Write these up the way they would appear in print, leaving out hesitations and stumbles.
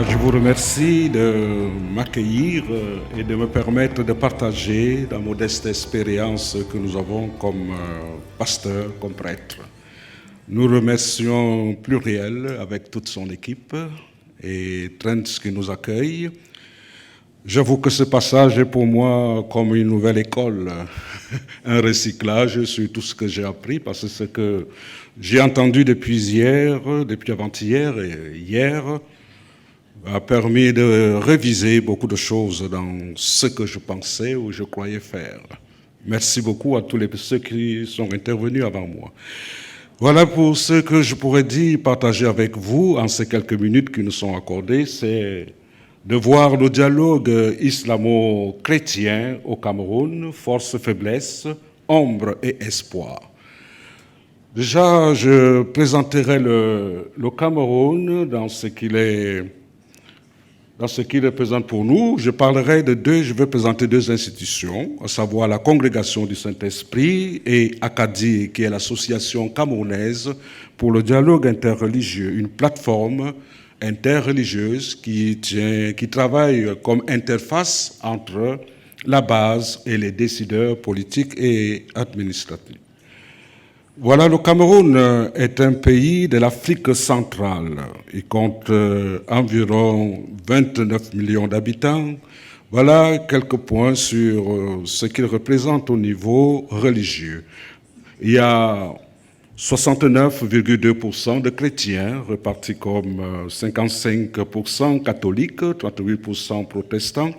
Je vous remercie de m'accueillir et de me permettre de partager la modeste expérience que nous avons comme pasteur, comme prêtre. Nous remercions Pluriel avec toute son équipe et Trent qui nous accueille. J'avoue que ce passage est pour moi comme une nouvelle école, un recyclage sur tout ce que j'ai appris, parce que ce que j'ai entendu depuis hier, depuis avant-hier et hier, a permis de réviser beaucoup de choses dans ce que je pensais ou je croyais faire. Merci beaucoup à tous ceux qui sont intervenus avant moi. Voilà pour ce que je pourrais dire, partager avec vous en ces quelques minutes qui nous sont accordées, c'est de voir le dialogue islamo-chrétien au Cameroun, force, faiblesse, ombre et espoir. Déjà, je présenterai le Cameroun dans ce qu'il représente pour nous. Je vais présenter deux institutions, à savoir la Congrégation du Saint-Esprit et ACADI, qui est l'association camerounaise pour le dialogue interreligieux, une plateforme interreligieuse qui travaille comme interface entre la base et les décideurs politiques et administratifs. Voilà, le Cameroun est un pays de l'Afrique centrale. Il compte environ 29 millions d'habitants. Voilà quelques points sur ce qu'il représente au niveau religieux. Il y a 69,2% de chrétiens, répartis comme 55% catholiques, 38% protestants,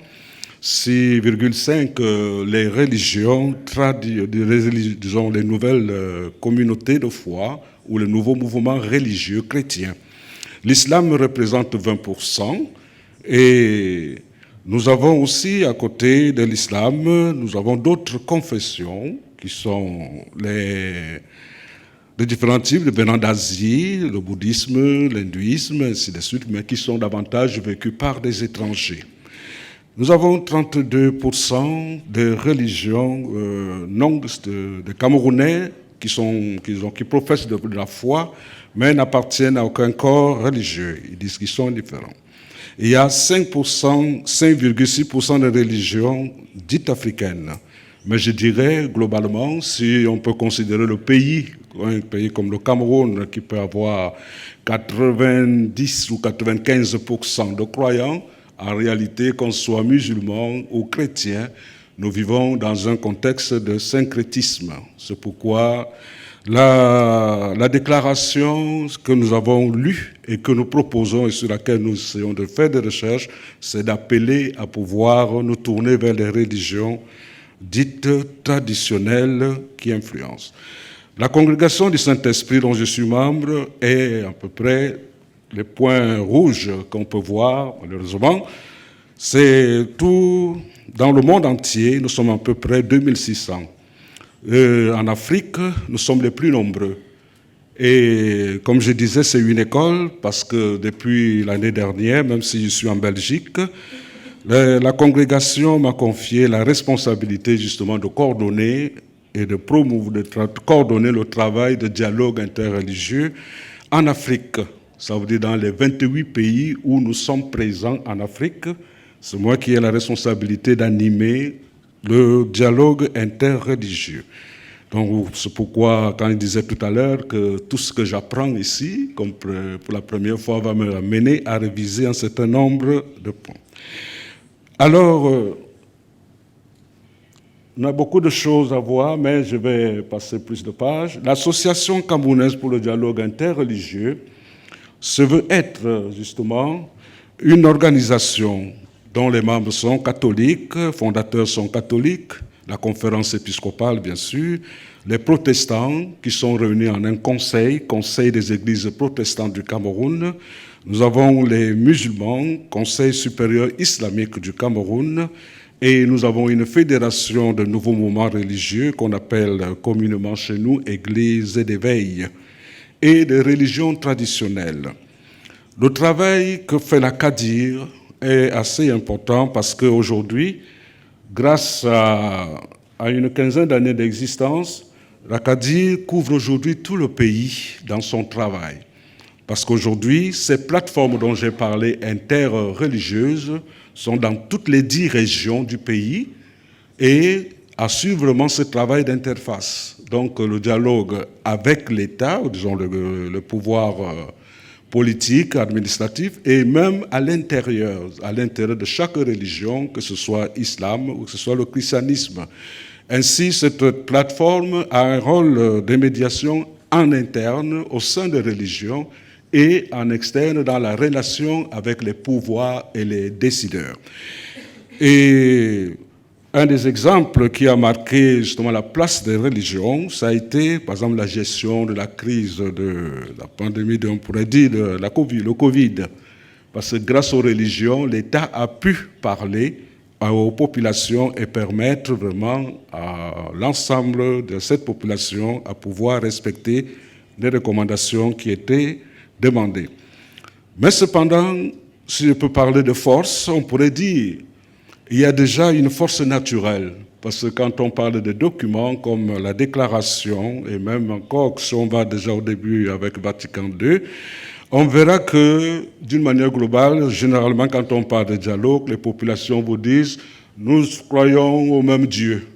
6,5% les religions, disons les nouvelles communautés de foi ou les nouveaux mouvements religieux chrétiens. L'islam représente 20% et nous avons aussi, à côté de l'islam, nous avons d'autres confessions qui sont de différents types, venant d'Asie, le bouddhisme, l'hindouisme, ainsi de suite, mais qui sont davantage vécus par des étrangers. Nous avons 32% de religions de Camerounais qui professent de la foi, mais n'appartiennent à aucun corps religieux. Ils disent qu'ils sont différents. Il y a 5,6% de religions dites africaines. Mais je dirais, globalement, si on peut considérer un pays comme le Cameroun, qui peut avoir 90 ou 95% de croyants, en réalité, qu'on soit musulman ou chrétien, nous vivons dans un contexte de syncrétisme. C'est pourquoi la déclaration que nous avons lue et que nous proposons et sur laquelle nous essayons de faire des recherches, c'est d'appeler à pouvoir nous tourner vers les religions dites traditionnelles qui influencent. La congrégation du Saint-Esprit dont je suis membre est à peu près les points rouges qu'on peut voir, malheureusement, c'est tout dans le monde entier, nous sommes à peu près 2600. En Afrique, nous sommes les plus nombreux. Et comme je disais, c'est une école parce que depuis l'année dernière, même si je suis en Belgique, la congrégation m'a confié la responsabilité justement de coordonner et de coordonner le travail de dialogue interreligieux en Afrique. Ça veut dire dans les 28 pays où nous sommes présents en Afrique, c'est moi qui ai la responsabilité d'animer le dialogue interreligieux. Donc c'est pourquoi, quand il disait tout à l'heure que tout ce que j'apprends ici, comme pour la première fois, va me mener à réviser un certain nombre de points. Alors, on a beaucoup de choses à voir, mais je vais passer plus de pages. L'Association camerounaise pour le dialogue interreligieux se veut être justement une organisation dont les membres sont catholiques, fondateurs sont catholiques, la conférence épiscopale bien sûr, les protestants qui sont réunis en un conseil des églises protestantes du Cameroun, nous avons les musulmans, Conseil supérieur islamique du Cameroun, et nous avons une fédération de nouveaux mouvements religieux qu'on appelle communément chez nous Église d'éveil, et des religions traditionnelles. Le travail que fait la CADIR est assez important parce qu'aujourd'hui, grâce à une quinzaine d'années d'existence, la CADIR couvre aujourd'hui tout le pays dans son travail. Parce qu'aujourd'hui, ces plateformes dont j'ai parlé, interreligieuses, sont dans toutes les 10 régions du pays et assurent vraiment ce travail d'interface. Donc le dialogue avec l'État, disons le pouvoir politique, administratif, et même à l'intérieur de chaque religion, que ce soit l'islam ou que ce soit le christianisme. Ainsi, cette plateforme a un rôle de médiation en interne, au sein des religions, et en externe dans la relation avec les pouvoirs et les décideurs. Et un des exemples qui a marqué justement la place des religions, ça a été, par exemple, la gestion de la crise de la pandémie, on pourrait dire, de le Covid. Parce que grâce aux religions, l'État a pu parler aux populations et permettre vraiment à l'ensemble de cette population à pouvoir respecter les recommandations qui étaient demandées. Mais cependant, si je peux parler de force, on pourrait dire il y a déjà une force naturelle, parce que quand on parle de documents comme la déclaration, et même encore si on va déjà au début avec Vatican II, on verra que d'une manière globale, généralement quand on parle de dialogue, les populations vous disent « nous croyons au même Dieu ».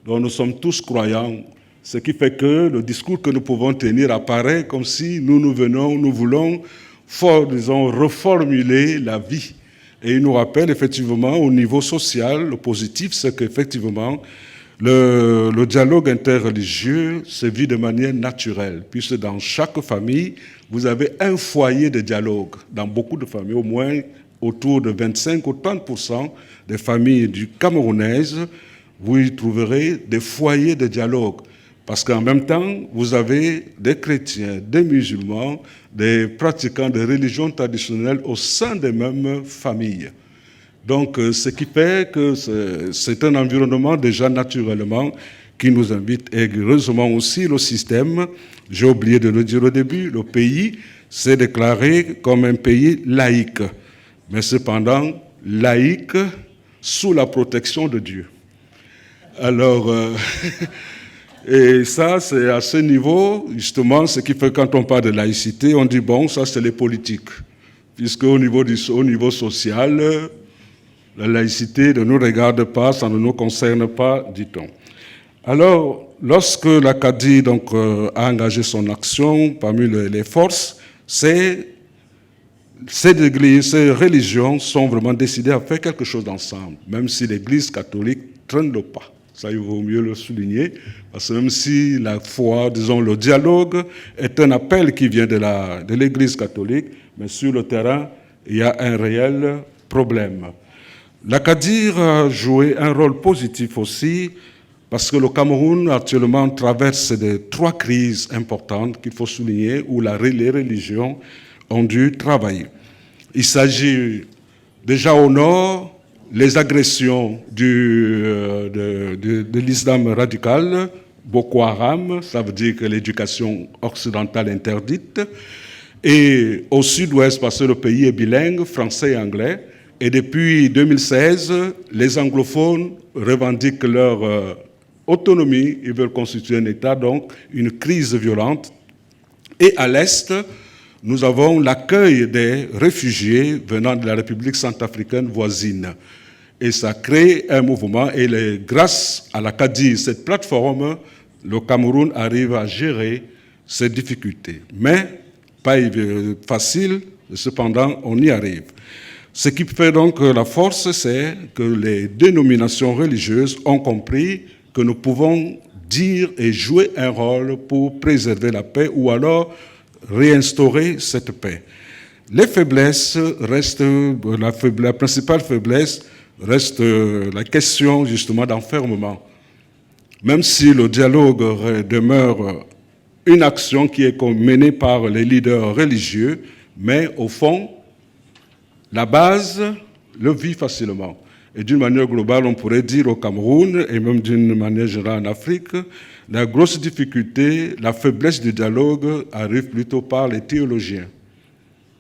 Donc nous sommes tous croyants, ce qui fait que le discours que nous pouvons tenir apparaît comme si nous voulons reformuler la vie. Et il nous rappelle effectivement au niveau social, le positif, c'est qu'effectivement, le dialogue interreligieux se vit de manière naturelle, puisque dans chaque famille, vous avez un foyer de dialogue. Dans beaucoup de familles, au moins autour de 25 ou 30% des familles camerounaises, vous y trouverez des foyers de dialogue. Parce qu'en même temps, vous avez des chrétiens, des musulmans, des pratiquants de religions traditionnelles au sein des mêmes familles. Donc, ce qui fait que c'est un environnement déjà naturellement qui nous invite. Et heureusement aussi, le système, j'ai oublié de le dire au début, le pays s'est déclaré comme un pays laïque. Mais cependant, laïque sous la protection de Dieu. Alors... Et ça, c'est à ce niveau, justement, ce qui fait quand on parle de laïcité, on dit, bon, ça, c'est les politiques. Puisque au niveau social, la laïcité ne nous regarde pas, ça ne nous concerne pas, dit-on. Alors, lorsque l'Acadie a engagé son action parmi les forces, ces religions sont vraiment décidées à faire quelque chose ensemble, même si l'Église catholique traîne le pas. Ça, il vaut mieux le souligner, parce que même si la foi, disons, le dialogue est un appel qui vient de l'Église catholique, mais sur le terrain, il y a un réel problème. L'Acadie a joué un rôle positif aussi, parce que le Cameroun actuellement traverse 3 crises importantes qu'il faut souligner, où les religions ont dû travailler. Il s'agit déjà au nord, les agressions de l'islam radical, Boko Haram, ça veut dire que l'éducation occidentale interdite, et au sud-ouest, parce que le pays est bilingue, français et anglais, et depuis 2016, les anglophones revendiquent leur autonomie, ils veulent constituer un État, donc une crise violente. Et à l'est, nous avons l'accueil des réfugiés venant de la République centrafricaine voisine. Et ça crée un mouvement, et grâce à l'Acadie, cette plateforme, le Cameroun arrive à gérer ces difficultés. Mais pas facile, cependant, on y arrive. Ce qui fait donc la force, c'est que les dénominations religieuses ont compris que nous pouvons dire et jouer un rôle pour préserver la paix ou alors réinstaurer cette paix. Les faiblesses restent, la principale faiblesse reste la question justement d'enfermement. Même si le dialogue demeure une action qui est menée par les leaders religieux, mais au fond, la base le vit facilement. Et d'une manière globale, on pourrait dire au Cameroun, et même d'une manière générale en Afrique, la grosse difficulté, la faiblesse du dialogue arrive plutôt par les théologiens.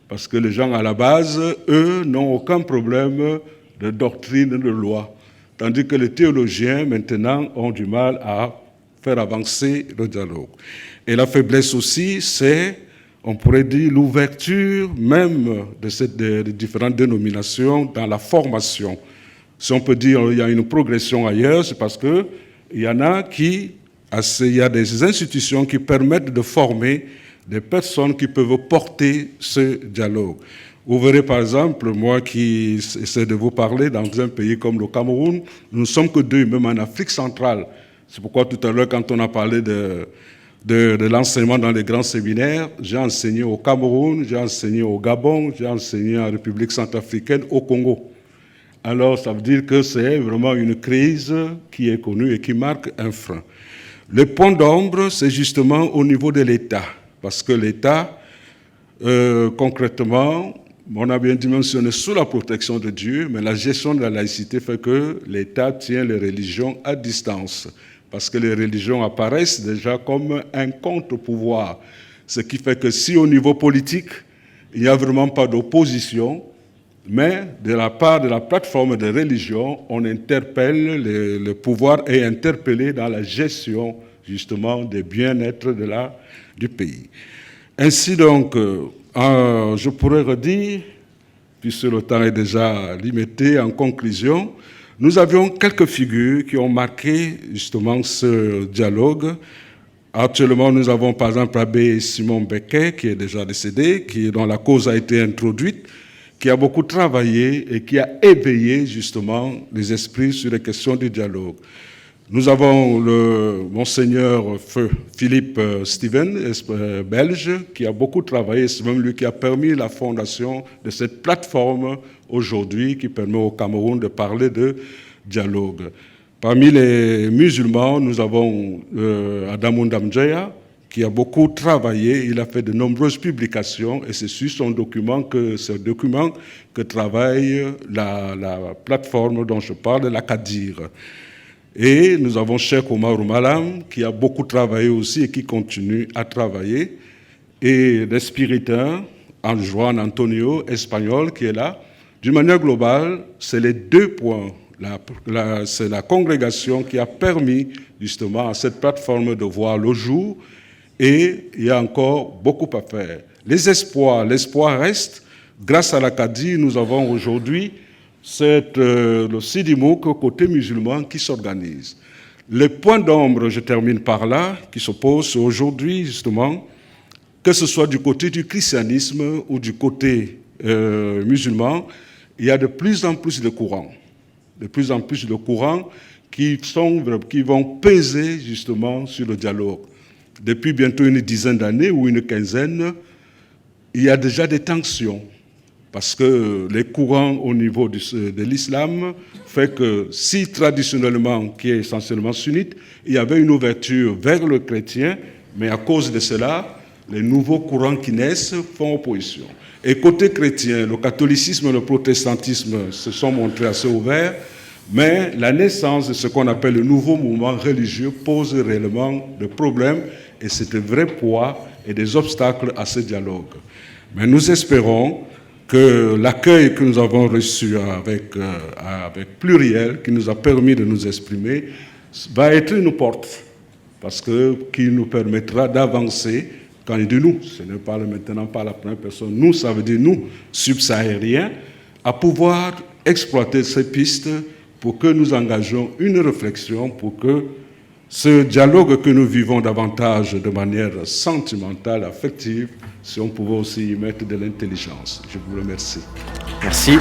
Parce que les gens à la base, eux, n'ont aucun problème de doctrine, de loi. Tandis que les théologiens, maintenant, ont du mal à faire avancer le dialogue. Et la faiblesse aussi, c'est, on pourrait dire, l'ouverture même de ces différentes dénominations dans la formation. Si on peut dire qu'il y a une progression ailleurs, c'est parce qu'il y en a il y a des institutions qui permettent de former des personnes qui peuvent porter ce dialogue. Vous verrez par exemple, moi qui essaie de vous parler dans un pays comme le Cameroun, nous ne sommes que deux, même en Afrique centrale. C'est pourquoi tout à l'heure, quand on a parlé de l'enseignement dans les grands séminaires, j'ai enseigné au Cameroun, j'ai enseigné au Gabon, j'ai enseigné en République centrafricaine, au Congo. Alors, ça veut dire que c'est vraiment une crise qui est connue et qui marque un frein. Le point d'ombre, c'est justement au niveau de l'État, parce que l'État, concrètement, on a bien dimensionné sous la protection de Dieu, mais la gestion de la laïcité fait que l'État tient les religions à distance, parce que les religions apparaissent déjà comme un contre-pouvoir, ce qui fait que si au niveau politique, il n'y a vraiment pas d'opposition, mais de la part de la plateforme de religion, on interpelle, le pouvoir est interpellé dans la gestion justement des bien-être du pays. Ainsi donc, je pourrais redire, puisque le temps est déjà limité, en conclusion, nous avions quelques figures qui ont marqué justement ce dialogue. Actuellement, nous avons par exemple l'abbé Simon Becquet, qui est déjà décédé, dont la cause a été introduite, qui a beaucoup travaillé et qui a éveillé justement les esprits sur les questions du dialogue. Nous avons le monseigneur Feu Philippe Steven, belge, qui a beaucoup travaillé, c'est même lui qui a permis la fondation de cette plateforme aujourd'hui qui permet au Cameroun de parler de dialogue. Parmi les musulmans, nous avons Adamou Ndamdjaya, qui a beaucoup travaillé, il a fait de nombreuses publications et c'est sur ce document que travaille la plateforme dont je parle, la CADIR. Et nous avons Cheikh Omar Malam, qui a beaucoup travaillé aussi et qui continue à travailler. Et les spiritains, Juan Antonio, espagnol, qui est là. D'une manière globale, c'est les deux points. C'est la congrégation qui a permis justement à cette plateforme de voir le jour. Et il y a encore beaucoup à faire. L'espoir reste. Grâce à l'Acadie, nous avons aujourd'hui le Sidimouk côté musulman qui s'organise. Le point d'ombre, je termine par là, qui se pose aujourd'hui justement, que ce soit du côté du christianisme ou du côté musulman, il y a de plus en plus de courants. De plus en plus de courants qui vont peser justement sur le dialogue. Depuis bientôt une dizaine d'années ou une quinzaine, il y a déjà des tensions. Parce que les courants au niveau de l'islam fait que si traditionnellement, qui est essentiellement sunnite, il y avait une ouverture vers le chrétien, mais à cause de cela, les nouveaux courants qui naissent font opposition. Et côté chrétien, le catholicisme et le protestantisme se sont montrés assez ouverts, mais la naissance de ce qu'on appelle le nouveau mouvement religieux pose réellement des problèmes et c'est un vrai poids et des obstacles à ce dialogue. Mais nous espérons que l'accueil que nous avons reçu avec Pluriel, qui nous a permis de nous exprimer, va être une porte, parce qui nous permettra d'avancer. Quand il dit nous, ce n'est pas maintenant pas la première personne, nous, ça veut dire nous, subsahariens, à pouvoir exploiter ces pistes pour que nous engagions une réflexion, pour que ce dialogue que nous vivons davantage de manière sentimentale, affective, si on pouvait aussi y mettre de l'intelligence. Je vous remercie. Merci.